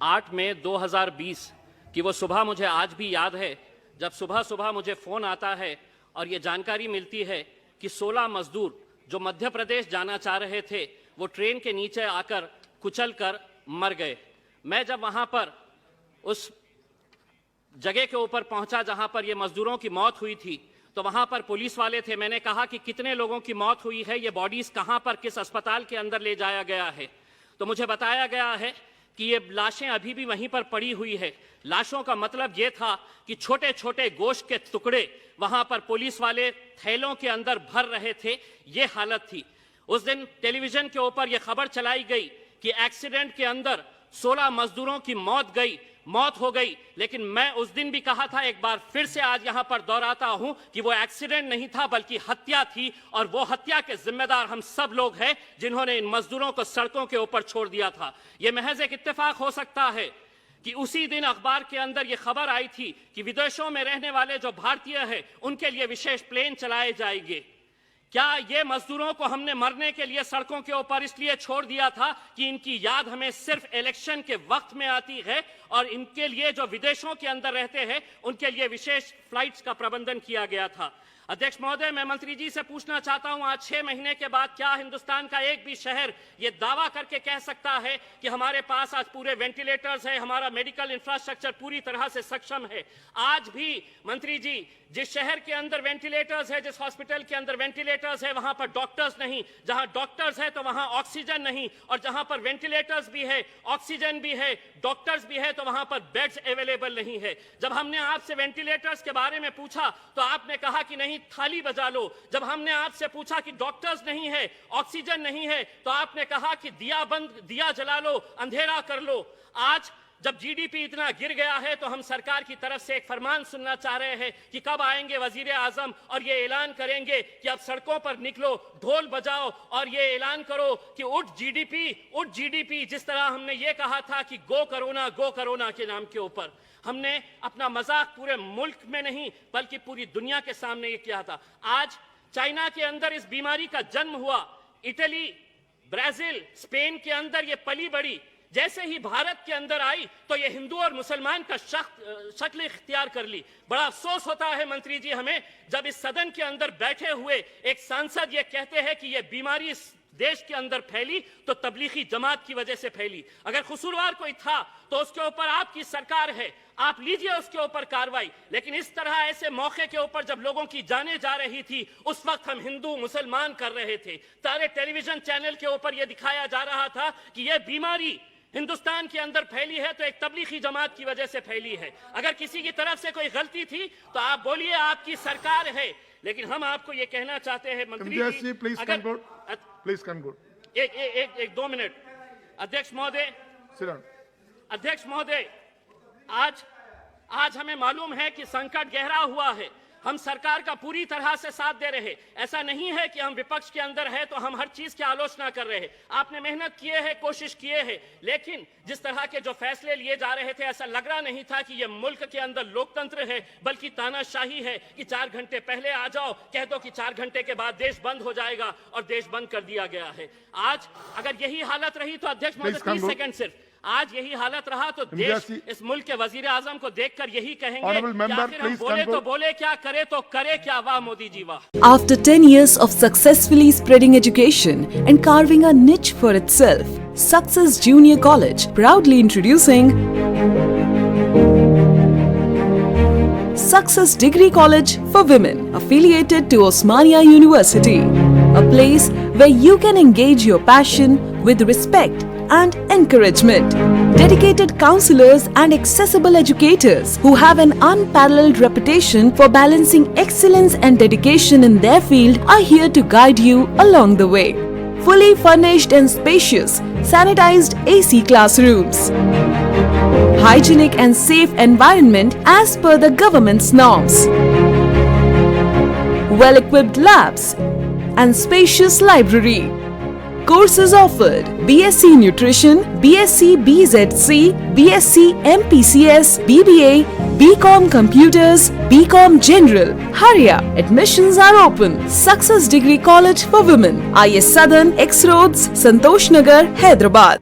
8 मई 2020 की वो सुबह मुझे आज भी याद है, जब सुबह सुबह मुझे फ़ोन आता है और ये जानकारी मिलती है कि 16 मजदूर जो मध्य प्रदेश जाना चाह रहे थे वो ट्रेन के नीचे आकर कुचल कर मर गए। मैं जब वहाँ पर उस जगह के ऊपर पहुँचा जहाँ पर ये मजदूरों की मौत हुई थी, तो वहाँ पर पुलिस वाले थे। मैंने कहा कि कितने लोगों की मौत हुई है, ये बॉडीज़ कहाँ पर किस अस्पताल के अंदर ले जाया गया है। तो मुझे बताया गया है कि ये लाशें अभी भी वहीं पर पड़ी हुई है। लाशों का मतलब ये था कि छोटे छोटे गोश्त के टुकड़े वहाँ पर पुलिस वाले थैलों के अंदर भर रहे थे, ये हालत थी। उस दिन टेलीविज़न के ऊपर ये खबर चलाई गई कि एक्सीडेंट के अंदर 16 मजदूरों की मौत हो गई। लेकिन मैं उस दिन भी कहा था, एक बार फिर से आज यहाँ पर दोहराता हूँ कि वो एक्सीडेंट नहीं था बल्कि हत्या थी, और वो हत्या के जिम्मेदार हम सब लोग हैं जिन्होंने इन मजदूरों को सड़कों के ऊपर छोड़ दिया था। ये महज एक इत्तेफाक हो सकता है कि उसी दिन अखबार के अंदर ये खबर आई थी कि विदेशों में रहने वाले जो भारतीय हैं उनके लिए विशेष प्लेन चलाए जाएंगे। क्या ये मजदूरों को हमने मरने के लिए सड़कों के ऊपर इसलिए छोड़ दिया था कि इनकी याद हमें सिर्फ इलेक्शन के वक्त में आती है, और इनके लिए जो विदेशों के अंदर रहते हैं उनके लिए विशेष फ्लाइट्स का प्रबंधन किया गया था? अध्यक्ष महोदय, मैं मंत्री जी से पूछना चाहता हूं, आज 6 महीने के बाद क्या हिंदुस्तान का एक भी शहर ये दावा करके कह सकता है कि हमारे पास आज पूरे वेंटिलेटर्स है, हमारा मेडिकल इंफ्रास्ट्रक्चर पूरी तरह से सक्षम है? आज भी मंत्री जी, जिस शहर के अंदर वेंटिलेटर्स है, जिस हॉस्पिटल के अंदर वेंटिलेटर्स है, वहां पर डॉक्टर्स नहीं। जहां डॉक्टर्स है तो वहां ऑक्सीजन नहीं, और जहां पर वेंटिलेटर्स भी है, ऑक्सीजन भी है, डॉक्टर्स भी है, तो वहां पर बेड्स अवेलेबल नहीं है। जब हमने आपसे वेंटिलेटर्स के बारे में पूछा तो आपने कहा कि नहीं, थाली बजा लो। जब हमने आपसे पूछा कि डॉक्टर्स नहीं है, ऑक्सीजन नहीं है, तो आपने कहा कि दिया जला लो, अंधेरा कर लो। आज जब जीडीपी इतना गिर गया है तो हम सरकार की तरफ से एक फरमान सुनना चाह रहे हैं कि कब आएंगे वजीर आजम और ये ऐलान करेंगे कि अब सड़कों पर निकलो, ढोल बजाओ और ये ऐलान करो कि उठ जीडीपी, जिस तरह हमने ये कहा था कि गो कोरोना के नाम के ऊपर। हमने अपना मजाक पूरे मुल्क में नहीं बल्कि पूरी दुनिया के सामने ये किया था। आज चाइना के अंदर इस बीमारी का जन्म हुआ, इटली, ब्राजील, स्पेन के अंदर ये पली बड़ी, जैसे ही भारत के अंदर आई तो ये हिंदू और मुसलमान का शक्ल इख्तियार कर ली। बड़ा अफसोस होता है मंत्री जी हमें, जब इस सदन के अंदर बैठे हुए एक सांसद ये कहते हैं कि ये बीमारी इस देश के अंदर फैली तो तबलीगी जमात की वजह से फैली। अगर कसूरवार कोई था तो उसके ऊपर आपकी सरकार है, आप लीजिए उसके ऊपर कार्रवाई। लेकिन इस तरह ऐसे मौके के ऊपर जब लोगों की जानें जा रही थी, उस वक्त हम हिंदू मुसलमान कर रहे थे। सारे टेलीविजन चैनल के ऊपर यह दिखाया जा रहा था कि यह बीमारी हिंदुस्तान के अंदर फैली है तो एक तबलीगी जमात की वजह से फैली है। अगर किसी की तरफ से कोई गलती थी तो आप बोलिए, आपकी सरकार है। लेकिन हम आपको ये कहना चाहते हैं मंत्री जी, प्लीज कंक्लूड। एक 2 मिनट। अध्यक्ष महोदय, आज हमें मालूम है कि संकट गहरा हुआ है। हम सरकार का पूरी तरह से साथ दे रहे। ऐसा नहीं है कि हम विपक्ष के अंदर है तो हम हर चीज की आलोचना कर रहे हैं। आपने मेहनत किए है, कोशिश किए है, लेकिन जिस तरह के जो फैसले लिए जा रहे थे ऐसा लग रहा नहीं था कि ये मुल्क के अंदर लोकतंत्र है बल्कि तानाशाही है कि 4 घंटे पहले आ जाओ, कह दो कि 4 घंटे के बाद देश बंद हो जाएगा, और देश बंद कर दिया गया है। आज अगर यही हालत रही तो अध्यक्ष महोदय 30 सेकंड सिर्फ, आज यही हालत रहा तो देश इस मुल्क के वजीर आजम को देखकर यही कहेंगे कि आखिर हम बोले तो बोले क्या, करे तो करे क्या। वाह मोदी जी वाह। After 10 years of successfully spreading education and carving a niche for itself, Success Junior College proudly introducing Success Degree College for Women, affiliated to Osmania University, a place where you can engage your passion with respect and encouragement. Dedicated counselors and accessible educators who have an unparalleled reputation for balancing excellence and dedication in their field are here to guide you along the way. Fully furnished and spacious, sanitized AC classrooms. Hygienic and safe environment as per the government's norms. Well-equipped labs and spacious library. Courses offered: BSc Nutrition, BSc BZC, BSc MPCS, BBA, BCom Computers, BCom General. Hurry up! Admissions are open. Success Degree College for Women, IS Southern, X Roads, Santosh Nagar, Hyderabad.